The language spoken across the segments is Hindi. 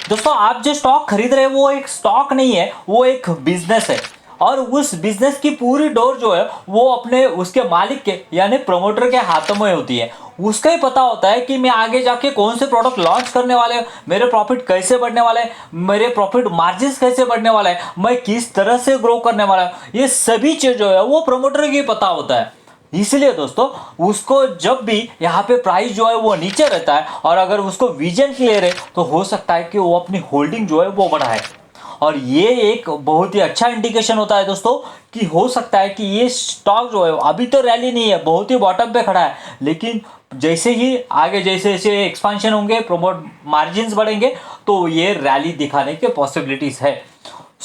दोस्तों आप जो स्टॉक खरीद रहे हैं वो एक स्टॉक नहीं है, वो एक बिजनेस है। और उस बिजनेस की पूरी डोर जो है वो अपने उसके मालिक के यानी प्रमोटर के हाथों में होती है। उसका ही पता होता है कि मैं आगे जाके कौन से प्रोडक्ट लॉन्च करने वाले हैं, मेरे प्रॉफिट कैसे बढ़ने वाले हैं, मेरे प्रॉफिट मार्जिन कैसे बढ़ने वाला है, मैं किस तरह से ग्रो करने वाला हूं। ये सभी चीज जो है वो प्रमोटर की पता होता है। इसलिए दोस्तों उसको जब भी यहाँ पे प्राइस जो है वो नीचे रहता है और अगर उसको विजन क्लियर है तो हो सकता है कि वो अपनी होल्डिंग जो है वो बढ़ाए। और ये एक बहुत ही अच्छा इंडिकेशन होता है दोस्तों कि हो सकता है कि ये स्टॉक जो है अभी तो रैली नहीं है, बहुत ही बॉटम पे खड़ा है, लेकिन जैसे ही आगे जैसे जैसे एक्सपांशन होंगे, प्रमोट मार्जिन बढ़ेंगे तो ये रैली दिखाने के पॉसिबिलिटीज है।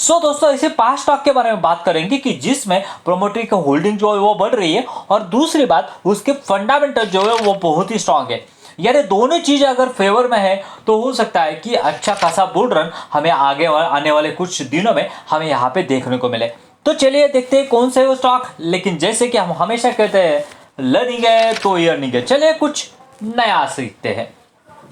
दोस्तों ऐसे 5 स्टॉक के बारे में बात करेंगे कि जिसमें प्रोमोटर की होल्डिंग जो है वो बढ़ रही है और दूसरी बात उसके फंडामेंटल जो है वो बहुत ही स्ट्रांग है। यानी दोनों चीज अगर फेवर में है तो हो सकता है कि अच्छा खासा बुल रन हमें आगे आने वाले कुछ दिनों में हमें यहाँ पे देखने को मिले। तो चलिए देखते हैं कौन से वो स्टॉक। लेकिन जैसे कि हम हमेशा कहते हैं लर्निंग है तो अर्निंग है, चलिए कुछ नया सीखते हैं।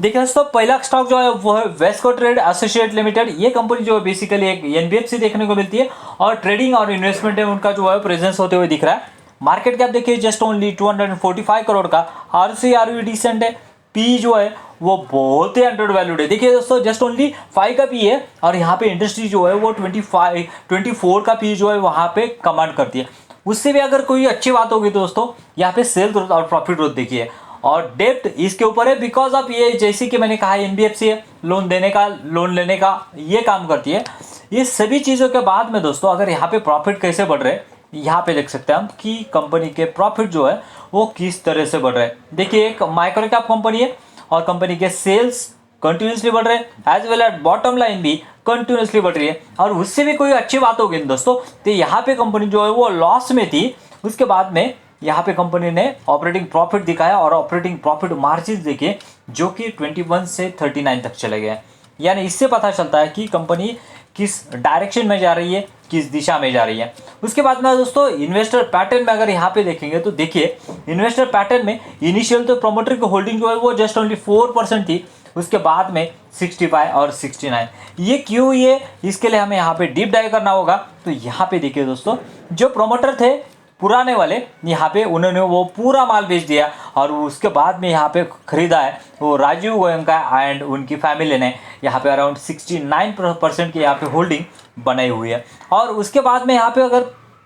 देखिए दोस्तों पहला स्टॉक जो है वो है वेस्को ट्रेड एसोसिएट लिमिटेड। ये कंपनी जो है बेसिकली एक एनबीएफसी देखने को मिलती है और ट्रेडिंग और इन्वेस्टमेंट में उनका जो है प्रेजेंस होते हुए दिख रहा है। मार्केट कैप देखिए जस्ट ओनली 245 करोड़ का। आरओई डिसेंट है। पी जो है वो बहुत ही अंडर वैल्यूड है। देखिए दोस्तों जस्ट ओनली 5 का पी है और यहाँ पे इंडस्ट्री जो है वो 24 का पी जो है वहाँ पे कमांड करती है। उससे भी अगर कोई अच्छी बात होगी दोस्तों यहाँ पे सेल ग्रोथ और प्रॉफिट ग्रोथ देखिए। और डेप्ट इसके ऊपर है बिकॉज ऑफ ये जैसे कि मैंने कहा एनबीएफसी है, लोन देने का लोन लेने का ये काम करती है। ये सभी चीज़ों के बाद में दोस्तों अगर यहाँ पे प्रॉफिट कैसे बढ़ रहे हैं यहाँ पे देख सकते हैं हम कि कंपनी के प्रॉफिट जो है वो किस तरह से बढ़ रहे हैं। देखिए एक माइक्रो कैप कंपनी है और कंपनी के सेल्स कंटिन्यूसली बढ़ रहे हैं as well at bottom line भी कंटिन्यूसली बढ़ रही है। और उससे भी कोई अच्छी बात होगी दोस्तों तो यहाँ पे कंपनी जो है वो लॉस में थी, उसके बाद में यहाँ पे कंपनी ने ऑपरेटिंग प्रॉफिट दिखाया और ऑपरेटिंग प्रॉफिट मार्जिन देखिए जो कि 21 से 39 तक चले गए। यानी इससे पता चलता है कि कंपनी किस डायरेक्शन में जा रही है, किस दिशा में जा रही है। उसके बाद में दोस्तों इन्वेस्टर पैटर्न में अगर यहाँ पे देखेंगे तो देखिए इन्वेस्टर पैटर्न में इनिशियल तो प्रोमोटर की होल्डिंग जो है वो जस्ट ओनली 4% थी, उसके बाद में 65 और 69। ये क्यों हुई है इसके लिए हमें यहाँ पे डीप डाइव करना होगा। तो यहाँ पे देखिए दोस्तों जो प्रोमोटर थे पुराने वाले यहाँ पे उन्होंने वो पूरा माल बेच दिया और उसके बाद में यहाँ पे खरीदा है वो राजीव गोयनका एंड उनकी फैमिली ने यहाँ पे अराउंड 69% की यहाँ पे होल्डिंग बनाई हुई है। और उसके बाद में यहाँ पे अगर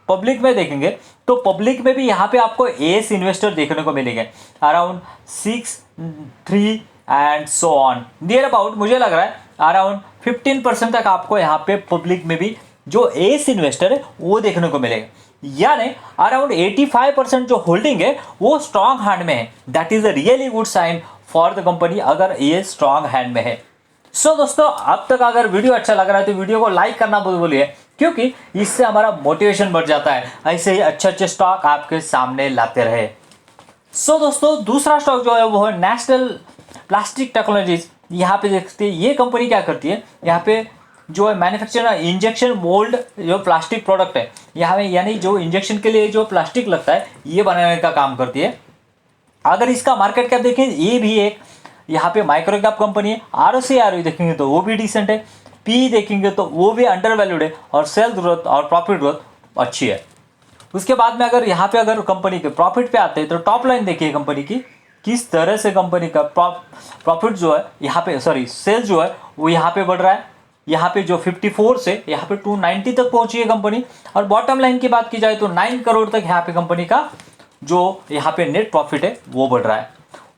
पब्लिक में देखेंगे तो पब्लिक में भी यहाँ पे आपको एस इन्वेस्टर देखने को मिलेंगे around 6, 3 and so on near about. मुझे लग रहा है अराउंड 15% तक आपको यहाँ पे पब्लिक में भी जो एस इन्वेस्टर है वो देखने को मिलेगा। यानी अराउंड 85% जो होल्डिंग है वो स्ट्रॉन्ग हैंड में है। That is a really good sign for the company अगर ये स्ट्रॉन्ग हैंड में है। दोस्तों अब तक अगर वीडियो अच्छा लग रहा है तो वीडियो को लाइक करना मत भूलिए क्योंकि इससे हमारा मोटिवेशन बढ़ जाता है ऐसे ही अच्छे अच्छे स्टॉक आपके सामने लाते रहे। दोस्तों दूसरा स्टॉक जो है वो है नेशनल प्लास्टिक टेक्नोलॉजीज। यहाँ पे देखते हैं ये कंपनी क्या करती है, यहाँ पे जो है मैन्युफैक्चर इंजेक्शन मोल्ड जो प्लास्टिक प्रोडक्ट है यहाँ में यानी जो इंजेक्शन के लिए जो प्लास्टिक लगता है ये बनाने का काम करती है। अगर इसका मार्केट कैप देखें ये भी एक यहाँ पे माइक्रो कैप कंपनी है। आरओई देखेंगे तो वो भी डिसेंट है। पी देखेंगे तो वो भी अंडर वैल्यूड है और सेल ग्रोथ और प्रॉफिट ग्रोथ अच्छी है। उसके बाद में अगर यहाँ पे अगर कंपनी के प्रॉफिट पे आते हैं तो टॉप लाइन देखिए कंपनी की किस तरह से कंपनी का प्रॉफिट जो है यहाँ पे सेल्स जो है वो यहाँ पे बढ़ रहा है। यहाँ पे जो 54 से यहाँ पे 290 तक पहुंची है कंपनी। और बॉटम लाइन की बात की जाए तो 9 करोड़ तक यहाँ पे कंपनी का जो यहाँ पे नेट प्रॉफिट है वो बढ़ रहा है।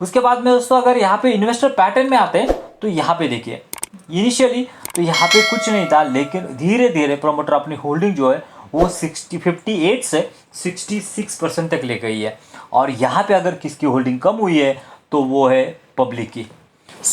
उसके बाद में दोस्तों अगर यहाँ पे इन्वेस्टर पैटर्न में आते हैं तो यहाँ पे देखिए इनिशियली तो यहाँ पे कुछ नहीं था लेकिन धीरे धीरे प्रमोटर अपनी होल्डिंग जो है वो 58 से 66% तक ले गई है। और यहाँ पे अगर किसकी होल्डिंग कम हुई है तो वो है पब्लिक की।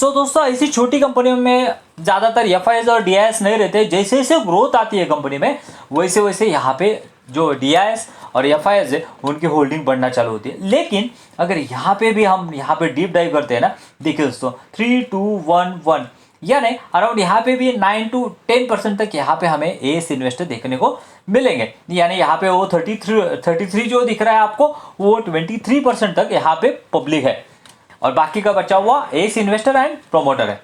दोस्तों ऐसी छोटी कंपनियों में ज़्यादातर एफआईएस और डीआईएस नहीं रहते। जैसे जैसे ग्रोथ आती है कंपनी में वैसे वैसे यहाँ पे जो डीआईएस और एफआईएस है उनकी होल्डिंग बढ़ना चालू होती है। लेकिन अगर यहाँ पे भी हम यहाँ पे डीप डाइव करते हैं ना, देखिए दोस्तों 3, 2, 1, 1 यानी अराउंड यहाँ पे भी 9 to 10% तक यहाँ पे हमें एस इन्वेस्टर देखने को मिलेंगे। यानी यहाँ पे वो 33 जो दिख रहा है आपको वो 23% तक यहाँ पे पब्लिक है और बाकी का बचा हुआ एस इन्वेस्टर एंड प्रोमोटर है।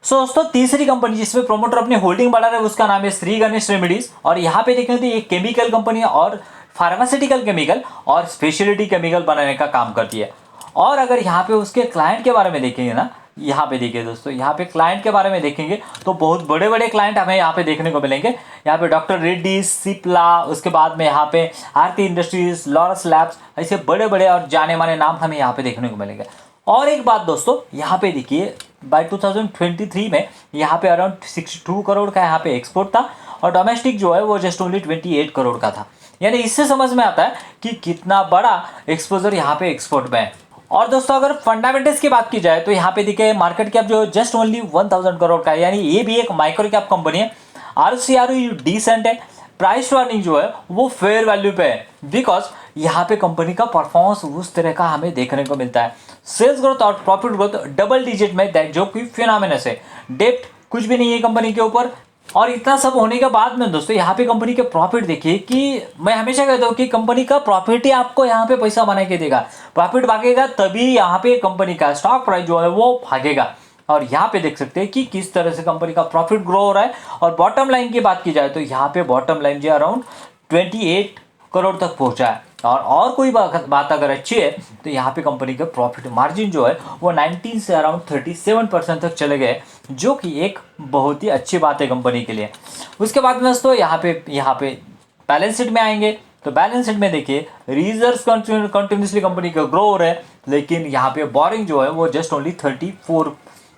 सो दोस्तों तीसरी कंपनी जिसमें प्रोमोटर अपनी होल्डिंग बढ़ा रहे हैं उसका नाम है श्री गणेश रेमेडीज। और यहाँ पे देखें तो ये केमिकल कंपनी है और फार्मास्यूटिकल केमिकल और स्पेशलिटी केमिकल बनाने का काम करती है। और अगर यहाँ पे उसके क्लाइंट के बारे में देखेंगे ना, यहाँ पे देखिए दोस्तों, यहाँ पे क्लाइंट के बारे में देखेंगे तो बहुत बड़े बड़े क्लाइंट हमें यहाँ पे देखने को मिलेंगे। यहाँ पे डॉक्टर रेड्डी, सिप्ला, उसके बाद में यहाँ पे आरती इंडस्ट्रीज, लॉरस लैब्स, ऐसे बड़े बड़े और जाने माने नाम हमें यहाँ पे देखने को मिलेंगे। और एक बात दोस्तों, यहाँ पे देखिए बाय 2023 में यहाँ पे अराउंड 62 करोड़ का यहाँ पे एक्सपोर्ट था और डोमेस्टिक जो है वो जस्ट ओनली 28 करोड़ का था। यानी इससे समझ में आता है कि कितना बड़ा एक्सपोजर यहाँ पे एक्सपोर्ट में है। और दोस्तों अगर फंडामेंटल्स की बात की जाए तो यहाँ पे देखिए मार्केट कैप जो जस्ट ओनली 1000 करोड़ का है, यानी ये भी एक माइक्रो कैप कंपनी है। ROCRO डिसेंट है। प्राइस टू अर्निंग जो है वो फेयर वैल्यू पे है, बिकॉज यहाँ पे कंपनी का परफॉर्मेंस उस तरह का हमें देखने को मिलता है। सेल्स ग्रोथ और प्रॉफिट ग्रोथ डबल डिजिट में, जो कि फिनोमिनस है। डेप्ट कुछ भी नहीं है कंपनी के ऊपर। और इतना सब होने के बाद में दोस्तों यहाँ पे कंपनी के प्रॉफिट देखिए कि मैं हमेशा कहता हूँ कि कंपनी का प्रॉफिट ही आपको यहाँ पे पैसा बना के देगा। प्रॉफिट भागेगा तभी यहाँ पे कंपनी का स्टॉक प्राइस जो है वो भागेगा। और यहाँ पे देख सकते हैं कि किस तरह से कंपनी का प्रॉफिट ग्रो हो रहा है। और बॉटम लाइन की बात की जाए तो यहाँ पे बॉटम लाइन जो अराउंड 28 करोड़ तक पहुँचा है। और कोई बात अगर अच्छी है तो यहाँ पे कंपनी का प्रॉफिट मार्जिन जो है वो 19 से अराउंड 37% तक चले गए, जो कि एक बहुत ही अच्छी बात है कंपनी के लिए। उसके बाद में दोस्तों यहाँ पे बैलेंस शीट में आएंगे तो बैलेंस शीट में देखिए रिजर्व्स कंटिन्यूसली कंपनी का ग्रो हो रहा है, लेकिन यहाँ पे बोरिंग जो है वो जस्ट ओनली 34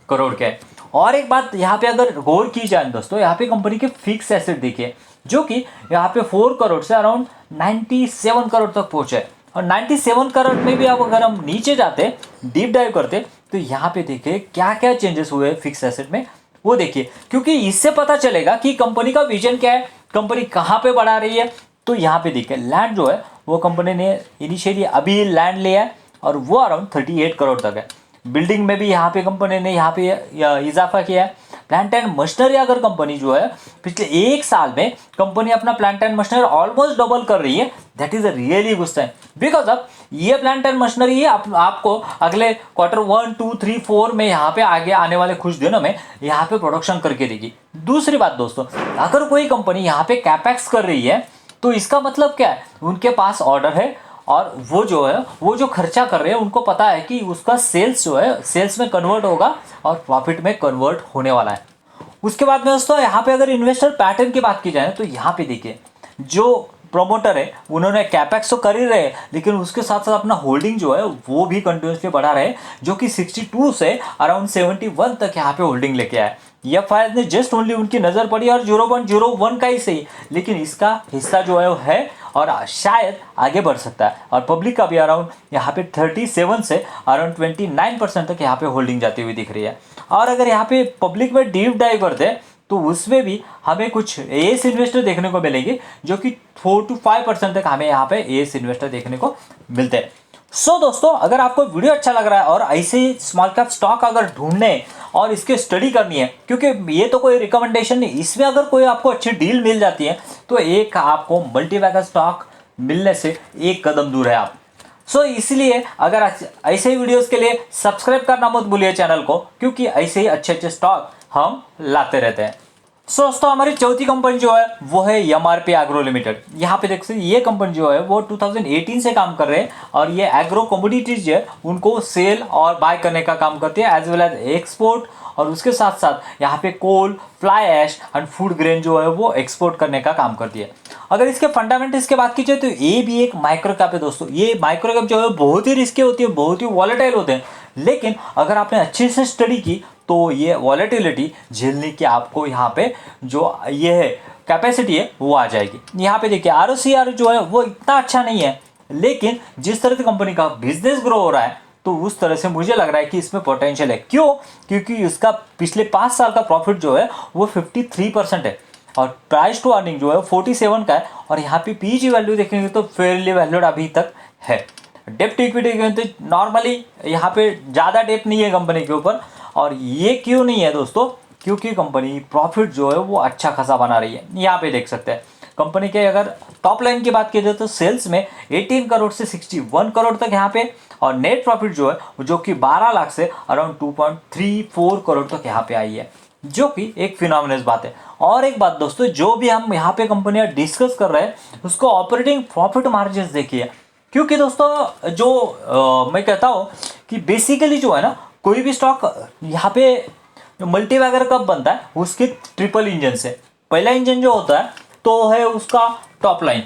करोड़ के है। और एक बात यहाँ पे अगर गौर की जाए दोस्तों, यहाँ पे कंपनी के फिक्स एसेट देखिए जो कि यहाँ पे 4 करोड़ से अराउंड 97 करोड़ तक पहुंचे। और 97 करोड़ में भी अब अगर हम नीचे जाते डीप डाइव करते तो यहाँ पे देखिए क्या क्या चेंजेस हुए फिक्स एसेट में वो देखिए, क्योंकि इससे पता चलेगा कि कंपनी का विजन क्या है, कंपनी कहाँ पे बढ़ा रही है। तो यहाँ पे देखिए लैंड जो है वो कंपनी ने इनिशियली अभी लैंड लिया है और वो अराउंड 38 करोड़ तक है। बिल्डिंग में भी यहाँ पे कंपनी ने यहाँ पे इजाफा किया है। प्लांट एंड मशीनरी अगर कंपनी जो है पिछले 1 साल में कंपनी अपना plant and machinery almost double कर रही है, that is a really good sign. Because अब ये प्लांट एंड मशीनरी आपको अगले क्वार्टर 1, 2, 3, 4 में यहाँ पे आगे आने वाले कुछ दिनों में यहाँ पे प्रोडक्शन करके देगी। दूसरी बात दोस्तों, अगर कोई कंपनी यहाँ पे कैपेक्स कर रही है तो इसका मतलब क्या है, उनके पास ऑर्डर है और वो जो खर्चा कर रहे हैं उनको पता है कि उसका सेल्स जो है सेल्स में कन्वर्ट होगा और प्रॉफिट में कन्वर्ट होने वाला है। उसके बाद में दोस्तों यहाँ पे अगर इन्वेस्टर पैटर्न की बात की जाए तो यहाँ पे देखिए जो प्रोमोटर है उन्होंने कैपेक्स तो कर ही रहे, लेकिन उसके साथ साथ अपना होल्डिंग जो है वो भी कंटिन्यूसली बढ़ा रहे, जो कि 62 से अराउंड 71 तक यहाँ पे होल्डिंग लेके आए। यह फाइल ने जस्ट ओनली उनकी नज़र पड़ी और 0.01 का ही सही, लेकिन इसका हिस्सा जो है और शायद आगे बढ़ सकता है। और पब्लिक का भी अराउंड यहाँ पे 37 से अराउंड 29% तक यहाँ पे होल्डिंग जाती हुई दिख रही है। और अगर यहाँ पे पब्लिक में डीप डाइव करते हैं तो उसमें भी हमें कुछ एएस इन्वेस्टर देखने को मिलेंगे, जो कि 4 to 5% तक हमें यहाँ पे एएस इन्वेस्टर देखने को मिलते हैं। सो दोस्तों अगर आपको वीडियो अच्छा लग रहा है और ऐसे ही स्मॉल कैप स्टॉक अगर ढूंढने और इसके स्टडी करनी है, क्योंकि ये तो कोई रिकमेंडेशन नहीं, इसमें अगर कोई आपको अच्छी डील मिल जाती है तो एक आपको मल्टीबैगर स्टॉक मिलने से एक कदम दूर है आप। सो इसलिए अगर ऐसे ही वीडियोस के लिए सब्सक्राइब करना मत भूलिए चैनल को, क्योंकि ऐसे ही अच्छे अच्छे स्टॉक हम लाते रहते हैं। सो दोस्तों हमारी चौथी कंपनी जो है वो है MRP एग्रो लिमिटेड। यहाँ पे देख सकते ये कंपनी जो है वो 2018 से काम कर रहे हैं और ये एग्रो कमोडिटीज जो है उनको सेल और बाय करने का काम करती है, एज वेल एज एक्सपोर्ट। और उसके साथ साथ यहाँ पे coal, fly ash and food grain जो है वो एक्सपोर्ट करने का काम करती है। अगर इसके फंडामेंटल्स की बात की जाए तो ये भी एक माइक्रो कैप है दोस्तों। ये माइक्रो कैप जो है बहुत ही रिस्की होती है, बहुत ही वॉलेटाइल होते हैं, लेकिन अगर आपने अच्छे से स्टडी की तो ये वॉलेटिलिटी झेलने की आपको यहाँ पे जो ये है कैपेसिटी है वो आ जाएगी। यहाँ पे देखिए ROCR जो है वो इतना अच्छा नहीं है, लेकिन जिस तरह से कंपनी का बिजनेस ग्रो हो रहा है तो उस तरह से मुझे लग रहा है कि इसमें पोटेंशियल है। क्यों? क्योंकि इसका पिछले 5 साल का प्रॉफिट जो है वो 53% है और प्राइस टू अर्निंग जो है 47 का है। और यहाँ पे PE वैल्यू देखेंगे तो फेयरली वैल्यूड अभी तक है। डेप्ट इक्विटी तो नॉर्मली यहाँ पे ज़्यादा डेप्ट नहीं है कंपनी के ऊपर। और ये क्यों नहीं है दोस्तों? क्योंकि कंपनी प्रॉफिट जो है वो अच्छा खासा बना रही है। यहाँ पे देख सकते हैं कंपनी के अगर टॉप लाइन की बात की जाए तो सेल्स में 18 करोड़ से 61 करोड़ तक यहाँ पे और नेट प्रॉफिट जो है जो कि 12 लाख से अराउंड 2.34 करोड़ तक यहाँ पे आई है, जो कि एक फिनोमिनल बात है। और एक बात दोस्तों, जो भी हम यहाँ पे कंपनियां डिस्कस कर रहे हैं उसको ऑपरेटिंग प्रॉफिट मार्जिन देखिए, क्योंकि दोस्तों जो मैं कहता हूँ कि बेसिकली जो है ना, कोई भी स्टॉक यहाँ पे मल्टी बैगर कब बनता है, उसके ट्रिपल इंजन से। पहला इंजन जो होता है तो है उसका टॉप लाइन,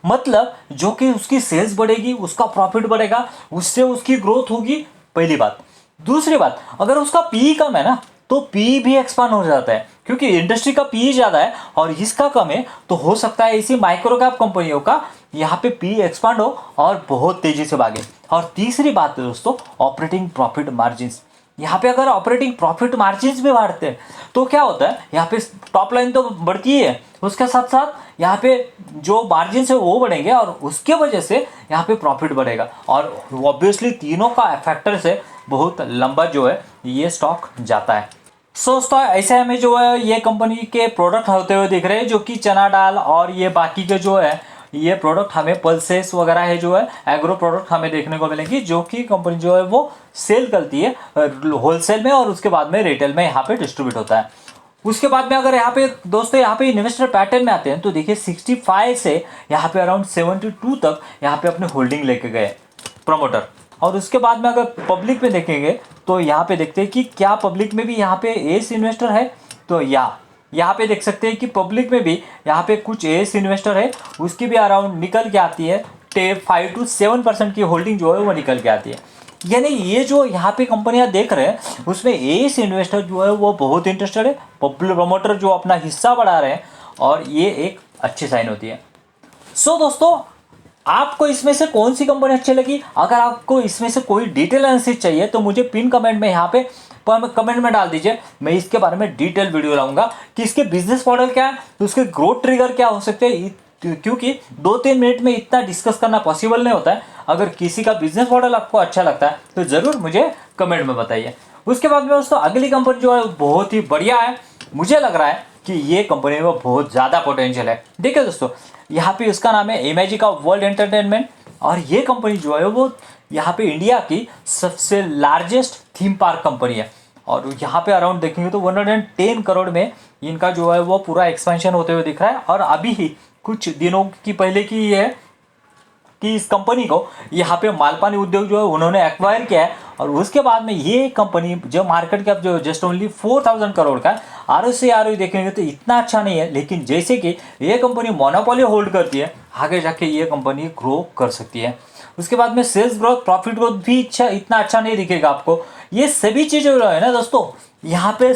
मतलब जो कि उसकी सेल्स बढ़ेगी, उसका प्रॉफिट बढ़ेगा, उससे उसकी ग्रोथ होगी, पहली बात। दूसरी बात, अगर उसका पी कम है ना तो पी भी एक्सपांड हो जाता है, क्योंकि इंडस्ट्री का पी ज़्यादा है और इसका कम है, तो हो सकता है इसी माइक्रो कैप कंपनियों का यहाँ पे पी एक्सपांड हो और बहुत तेजी से भागे। और तीसरी बात है दोस्तों, ऑपरेटिंग प्रॉफिट मार्जिन्स। यहाँ पे अगर ऑपरेटिंग प्रॉफिट मार्जिन्स भी बढ़ते हैं तो क्या होता है, यहाँ पे टॉप लाइन तो बढ़ती ही है, उसके साथ साथ यहाँ पे जो मार्जिन है वो बढ़ेंगे और उसके वजह से यहाँ पे प्रॉफिट बढ़ेगा। और ऑब्वियसली तीनों का फैक्टर से बहुत लंबा जो है ये स्टॉक जाता है। दोस्तों ऐसे हमें जो है ये कंपनी के प्रोडक्ट होते हुए दिख रहे हैं, जो कि चना दाल और ये बाकी के जो है ये प्रोडक्ट हमें पल्सेस वगैरह है जो है एग्रो प्रोडक्ट हमें देखने को मिलेंगी, जो कि कंपनी जो है वो सेल करती है होलसेल में और उसके बाद में रिटेल में यहाँ पे डिस्ट्रीब्यूट होता है। उसके बाद में अगर यहाँ पे दोस्तों यहाँ पे इन्वेस्टर पैटर्न में आते हैं तो देखिए 65 से यहाँ पे अराउंड 72 तक यहाँ पे अपने होल्डिंग लेके गए प्रमोटर। और उसके बाद में अगर पब्लिक में देखेंगे तो यहाँ पे देखते हैं कि क्या पब्लिक में भी यहाँ पे एस इन्वेस्टर है, तो यहाँ पे देख सकते हैं कि पब्लिक में भी यहाँ पे कुछ एस इन्वेस्टर है, उसकी भी अराउंड निकल के आती है 5 to 7% की होल्डिंग जो है वो निकल के आती है। यानी ये जो यहाँ पे कंपनियां देख रहे हैं उसमें एस इन्वेस्टर जो है वो बहुत इंटरेस्टेड है, प्रमोटर जो अपना हिस्सा बढ़ा रहे हैं, और ये एक अच्छी साइन होती है। सो दोस्तों आपको इसमें से कौन सी कंपनी अच्छी लगी? अगर आपको इसमें से कोई डिटेल एनालिसिस चाहिए तो मुझे पिन कमेंट में यहाँ पे कमेंट में डाल दीजिए, मैं इसके बारे में डिटेल वीडियो लाऊंगा कि इसके बिजनेस मॉडल क्या है, तो उसके ग्रोथ ट्रिगर क्या हो सकते हैं, क्योंकि 2-3 मिनट में इतना डिस्कस करना पॉसिबल नहीं होता है। अगर किसी का बिजनेस मॉडल आपको अच्छा लगता है तो ज़रूर मुझे कमेंट में बताइए। उसके बाद में दोस्तों अगली कंपनी जो है बहुत ही बढ़िया है, मुझे लग रहा है कि ये कंपनी में बहुत ज़्यादा पोटेंशियल है। देखिए दोस्तों यहाँ पे उसका नाम है इमेजिका वर्ल्ड एंटरटेनमेंट, और ये कंपनी जो है वो यहाँ पे इंडिया की सबसे लार्जेस्ट थीम पार्क कंपनी है। और यहाँ पे अराउंड देखेंगे तो 110 करोड़ में इनका जो है वो पूरा एक्सपेंशन होते हुए दिख रहा है। और अभी ही कुछ दिनों की पहले की ये है कि इस कंपनी को यहाँ पे मालपानी उद्योग जो है उन्होंने एक्वायर किया है, और उसके बाद में ये कंपनी जो मार्केट कैप जो जस्ट ओनली 4000 करोड़ का है। ROI देखेंगे तो इतना अच्छा नहीं है, लेकिन जैसे कि ये कंपनी मोनोपोली होल्ड करती है, आगे जाके ये कंपनी ग्रो कर सकती है। उसके बाद में सेल्स ग्रोथ, प्रॉफिट ग्रोथ भी इतना अच्छा नहीं दिखेगा आपको। ये सभी चीज़ें जो है ना दोस्तों, यहाँ पे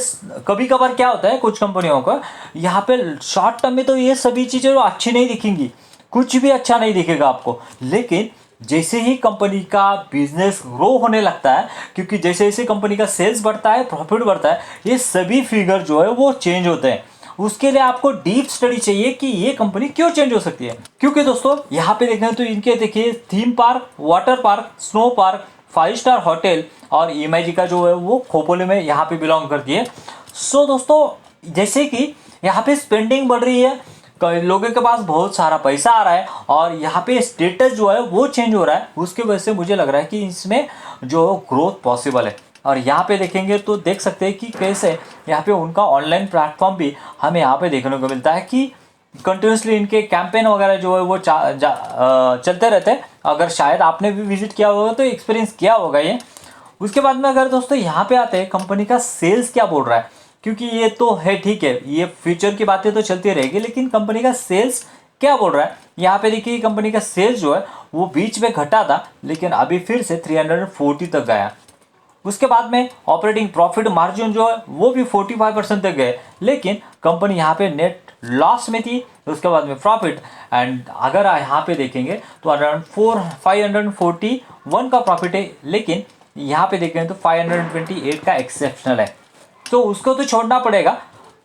कभी कभार क्या होता है कुछ कंपनियों का, यहाँ पे शॉर्ट टर्म में तो ये सभी चीज़ें अच्छी नहीं दिखेंगी, कुछ भी अच्छा नहीं दिखेगा आपको, लेकिन जैसे ही कंपनी का बिजनेस ग्रो होने लगता है, क्योंकि जैसे जैसे कंपनी का सेल्स बढ़ता है, प्रॉफिट बढ़ता है, ये सभी फिगर जो है वो चेंज होते हैं। उसके लिए आपको डीप स्टडी चाहिए कि ये कंपनी क्यों चेंज हो सकती है। क्योंकि दोस्तों यहाँ पे देखें तो इनके देखिए theme park, water park, snow park, 5 star hotel और इमेजिका जो है वो खोपोली में यहाँ पे बिलोंग करती है। सो दोस्तों जैसे कि यहाँ पे स्पेंडिंग बढ़ रही है, लोगों के पास बहुत सारा पैसा आ रहा है और यहाँ पे स्टेटस जो है वो चेंज हो रहा है, उसकी वजह से मुझे लग रहा है कि इसमें जो ग्रोथ पॉसिबल है। और यहाँ पे देखेंगे तो देख सकते हैं कि कैसे यहाँ पे उनका ऑनलाइन प्लेटफॉर्म भी हमें यहाँ पे देखने को मिलता है कि कंटिन्यूसली इनके कैंपेन वगैरह जो है वो चलते रहते हैं। अगर शायद आपने भी विजिट किया होगा तो एक्सपीरियंस किया होगा ये। उसके बाद में अगर दोस्तों यहाँ पे आते हैं कंपनी का सेल्स क्या बोल रहा है, क्योंकि ये तो है ठीक है, ये फ्यूचर की बातें तो चलती रहेगी, लेकिन कंपनी का सेल्स क्या बोल रहा है। यहाँ पे देखिए कंपनी का सेल्स जो है वो बीच में घटा था, लेकिन अभी फिर से 340 तक गया। उसके बाद में ऑपरेटिंग प्रॉफिट मार्जिन जो है वो भी 45% तक गए, लेकिन कंपनी यहाँ पे नेट लॉस में थी। उसके बाद में प्रॉफिट, एंड अगर यहाँ पे देखेंगे तो अराउंड 541 का प्रॉफिट है, लेकिन यहाँ पे देखेंगे तो 528 का एक्सेप्शनल है, तो उसको तो छोड़ना पड़ेगा।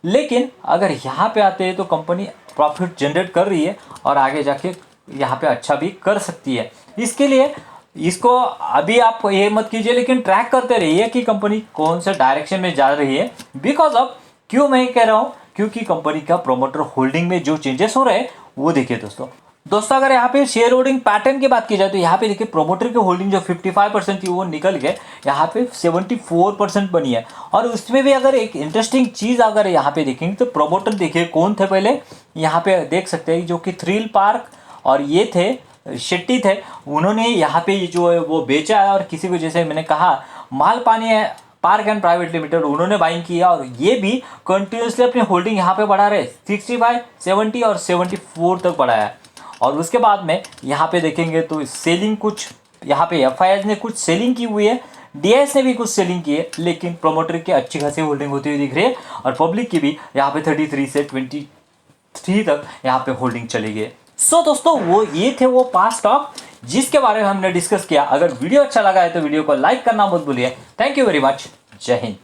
लेकिन अगर यहाँ पे आते हैं तो कंपनी प्रॉफिट जनरेट कर रही है और आगे जाके यहाँ पे अच्छा भी कर सकती है। इसके लिए इसको अभी आप ये मत कीजिए, लेकिन ट्रैक करते रहिए कि कंपनी कौन से डायरेक्शन में जा रही है। बिकॉज ऑफ क्यों मैं कह रहा हूँ, क्योंकि कंपनी का प्रोमोटर होल्डिंग में जो चेंजेस हो रहे हैं वो देखिए दोस्तों, दोस्तों अगर यहाँ पे शेयर होल्डिंग पैटर्न की बात की जाए तो यहाँ पे देखिए प्रोमोटर की होल्डिंग जो 55% थी वो निकल के यहाँ पे 74% बनी है। और उसमें भी अगर एक इंटरेस्टिंग चीज़ अगर यहाँ पे देखेंगे तो प्रोमोटर देखिए कौन थे पहले, यहाँ पे देख सकते हैं जो कि थ्रिल पार्क और ये थे शेट्टी थे, उन्होंने यहाँ पे जो है वो बेचा है। और किसी को जैसे मैंने कहा माल पानी है पार्क एंड प्राइवेट लिमिटेड उन्होंने बाइंग किया और ये भी कंटिन्यूसली अपनी होल्डिंग यहाँ पे बढ़ा रहे 65, 70 और 74 तक बढ़ाया है। और उसके बाद में यहाँ पे देखेंगे तो सेलिंग कुछ यहाँ पे एफआईआई ने कुछ सेलिंग की हुई है, डीआईएस ने भी कुछ सेलिंग की है, लेकिन प्रोमोटर की अच्छी खासी होल्डिंग होती हुई दिख रही है। और पब्लिक की भी यहाँ पे 33 से 23 तक यहाँ पे होल्डिंग चली गई। सो दोस्तों वो ये थे वो 5 स्टॉक जिसके बारे में हमने डिस्कस किया। अगर वीडियो अच्छा लगा है तो वीडियो को लाइक करना मत भूलिए। Thank you very much. जय हिंद।